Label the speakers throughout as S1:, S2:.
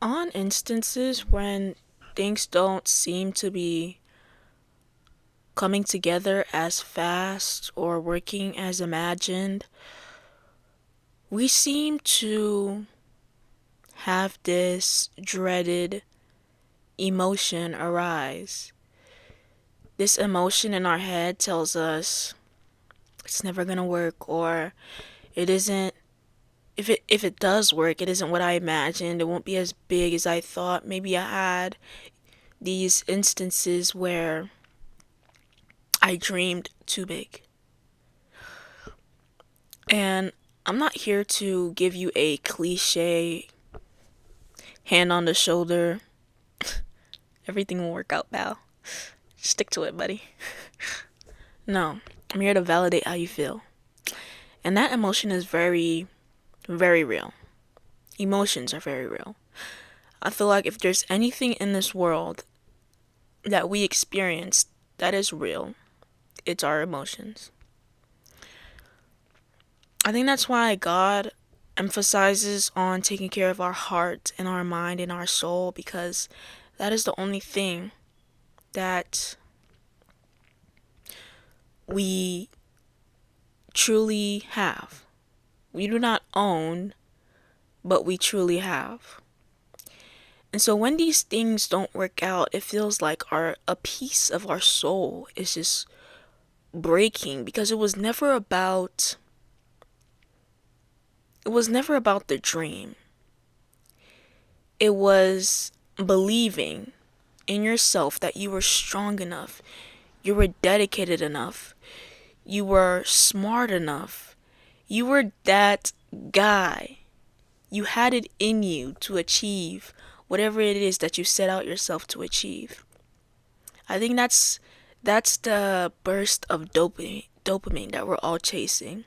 S1: On instances when things don't seem to be coming together as fast or working as imagined, we seem to have this dreaded emotion arise. This emotion in our head tells us it's never going to work, or it isn't. If it does work, it isn't what I imagined. It won't be as big as I thought. Maybe I had these instances where I dreamed too big. And I'm not here to give you a cliche hand on the shoulder. Everything will work out, pal. Stick to it, buddy. No, I'm here to validate how you feel. And that emotion is very, very real. Emotions are very real. I feel like if there's anything in this world that we experience that is real, it's our emotions. I think that's why God emphasizes on taking care of our heart and our mind and our soul, because that is the only thing that we truly have. We do not own, but we truly have. And so when these things don't work out, it feels like a piece of our soul is just breaking, because it was never about the dream. It was believing in yourself that you were strong enough, you were dedicated enough, you were smart enough, you were that guy. You had it in you to achieve whatever it is that you set out yourself to achieve. I think that's the burst of dopamine that we're all chasing.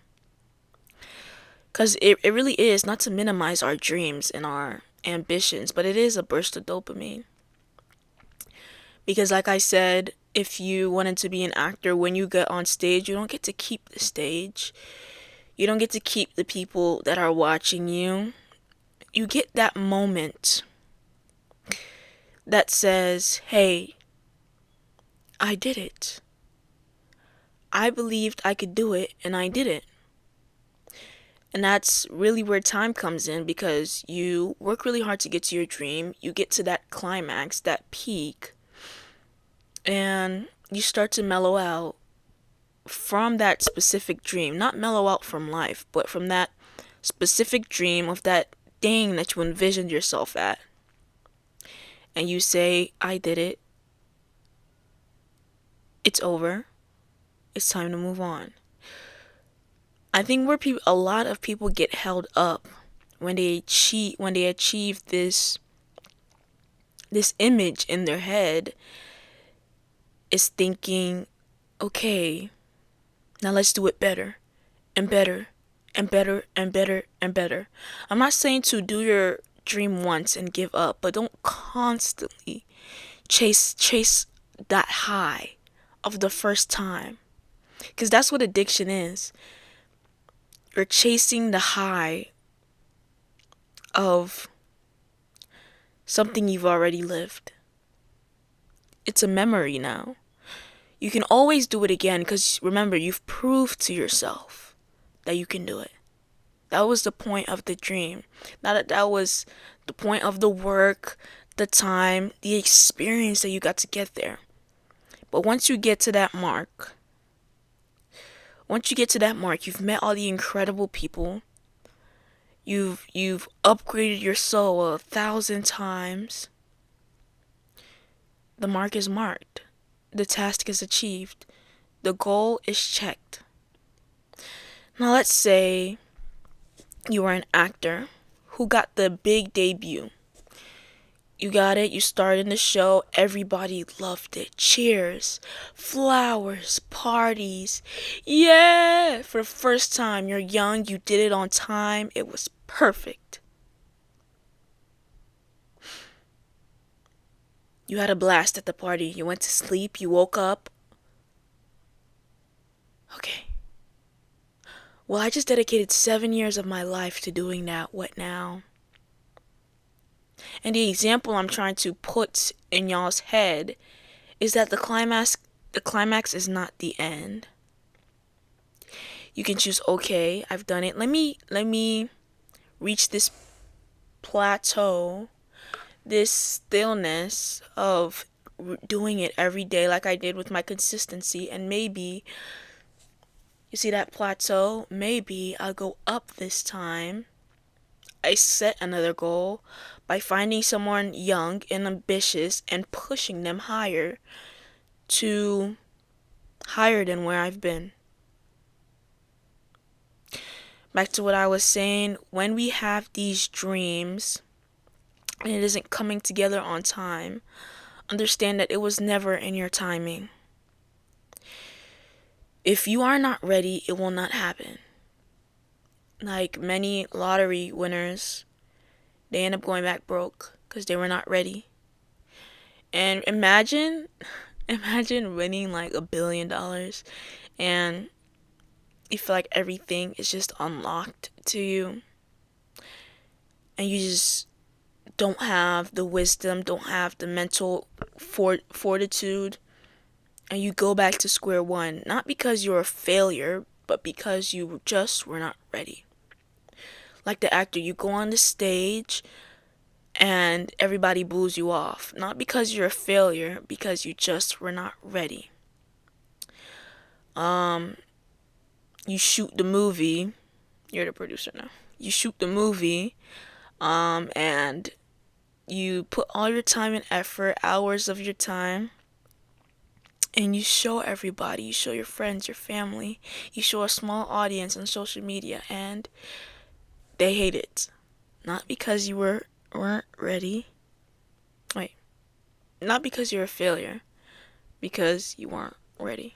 S1: Cause it really is, not to minimize our dreams and our ambitions, but it is a burst of dopamine. Because like I said, if you wanted to be an actor, when you get on stage, you don't get to keep the stage. You don't get to keep the people that are watching you. You get that moment that says, hey, I did it. I believed I could do it, and I did it. And that's really where time comes in, because you work really hard to get to your dream. You get to that climax, that peak, and you start to mellow out from that specific dream. Not mellow out from life, but from that specific dream of that thing that you envisioned yourself at. And you say, I did it. It's over. It's time to move on. I think where a lot of people get held up when they achieve this image in their head is thinking, okay, now let's do it better and better and better and better and better. I'm not saying to do your dream once and give up, but don't constantly chase that high of the first time, because that's what addiction is. You're chasing the high of something you've already lived. It's a memory now. You can always do it again, because remember, you've proved to yourself that you can do it. That was the point of the dream. That was the point of the work, the time, the experience that you got to get there. But once you get to that mark, you've met all the incredible people. You've upgraded your soul 1,000 times. The mark is marked. The task is achieved. The goal is checked. Now let's say you are an actor who got the big debut. You got it, you starred in the show, everybody loved it. Cheers, flowers, parties. Yeah! For the first time, you're young, you did it on time, it was perfect. You had a blast at the party, you went to sleep, you woke up. Okay. Well, I just dedicated 7 years of my life to doing that. What now? And the example I'm trying to put in y'all's head is that the climax is not the end. You can choose, okay, I've done it. Let me reach this plateau, this stillness of doing it every day like I did with my consistency, and maybe you see that plateau, maybe I'll go up this time. I set another goal by finding someone young and ambitious and pushing them to higher than where I've been. Back to what I was saying, when we have these dreams and it isn't coming together on time, understand that it was never in your timing. If you are not ready, it will not happen. Like many lottery winners, they end up going back broke because they were not ready. And imagine winning like $1 billion and you feel like everything is just unlocked to you, and you just don't have the wisdom, don't have the mental fortitude, and you go back to square one, not because you're a failure, but because you just were not ready. Like the actor, you go on the stage and everybody boos you off, not because you're a failure, because you just were not ready. You shoot the movie, you're the producer now. You shoot the movie, and you put all your time and effort, hours of your time, and you show everybody, you show your friends, your family, you show a small audience on social media, and they hate it. Not because you weren't ready. Wait. Not because you're a failure, because you weren't ready.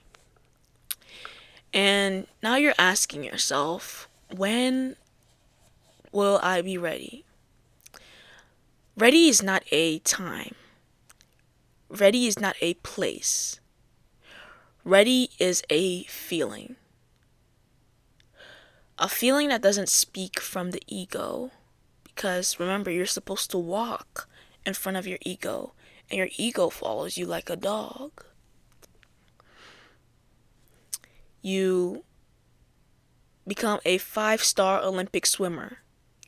S1: And now you're asking yourself, when will I be ready? Ready is not a time. Ready is not a place. Ready is a feeling. A feeling that doesn't speak from the ego. Because remember, you're supposed to walk in front of your ego, and your ego follows you like a dog. You become a 5-star Olympic swimmer.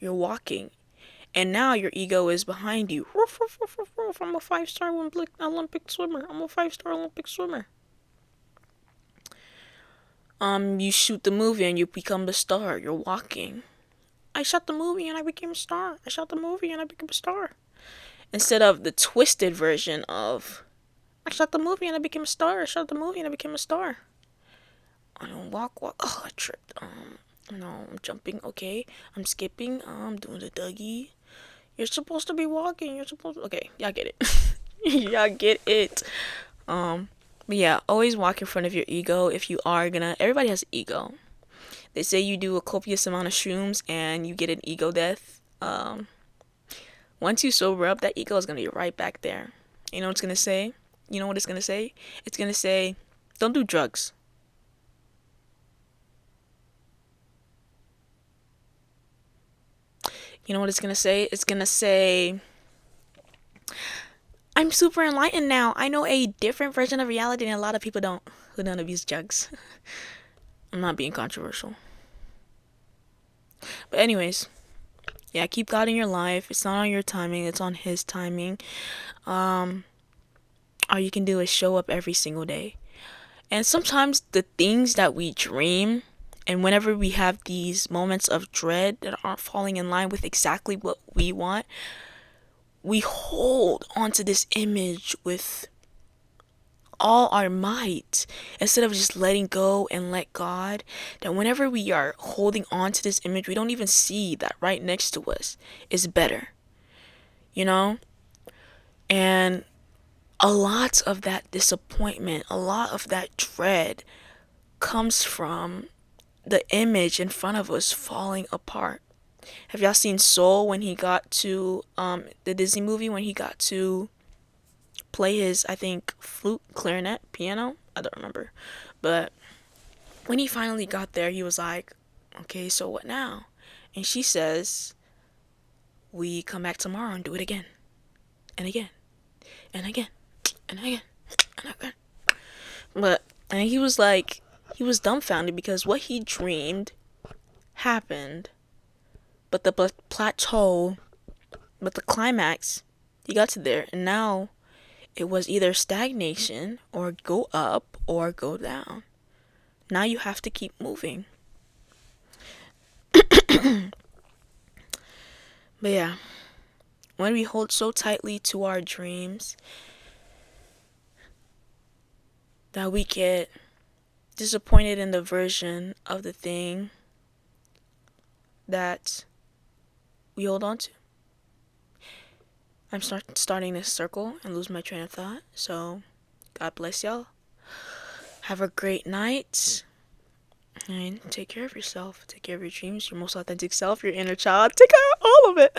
S1: You're walking, and now your ego is behind you. I'm a 5-star Olympic swimmer. I'm a 5-star Olympic swimmer. You shoot the movie and you become the star. You're walking. I shot the movie and I became a star. I shot the movie and I became a star. Instead of the twisted version of, I shot the movie and I became a star. I shot the movie and I became a star. I don't walk. Oh, I tripped. No, I'm jumping. Okay, I'm skipping. I'm doing the Dougie. You're supposed to be walking. Okay, y'all get it. Y'all get it. But yeah, always walk in front of your ego. If you are gonna, everybody has ego. They say you do a copious amount of shrooms and you get an ego death. Once you sober up, that ego is gonna be right back there. You know what it's gonna say? You know what it's gonna say? It's gonna say, don't do drugs. You know what it's gonna say? It's gonna say, I'm super enlightened now. I know a different version of reality than a lot of people who don't abuse drugs. I'm not being controversial. But anyways, yeah, keep God in your life. It's not on your timing, it's on His timing. All you can do is show up every single day. And sometimes the things that we dream, and whenever we have these moments of dread that aren't falling in line with exactly what we want, we hold onto this image with all our might instead of just letting go and let God. That whenever we are holding on to this image, we don't even see that right next to us is better, you know? And a lot of that disappointment, a lot of that dread comes from the image in front of us falling apart. Have y'all seen Soul when he got to the Disney movie, when he got to play his, I think, flute, clarinet, piano? I don't remember. But when he finally got there, he was like, okay, so what now? And she says, we come back tomorrow and do it again. and again and again and again and again. But and he was like, he was dumbfounded because what he dreamed happened, but the plateau, but the climax, he got to there, and now it was either stagnation or go up or go down. Now you have to keep moving. But yeah, when we hold so tightly to our dreams that we get disappointed in the version of the thing that we hold on to. I'm starting this circle and lose my train of thought. So, God bless y'all. Have a great night. And take care of yourself. Take care of your dreams, your most authentic self, your inner child. Take care of all of it.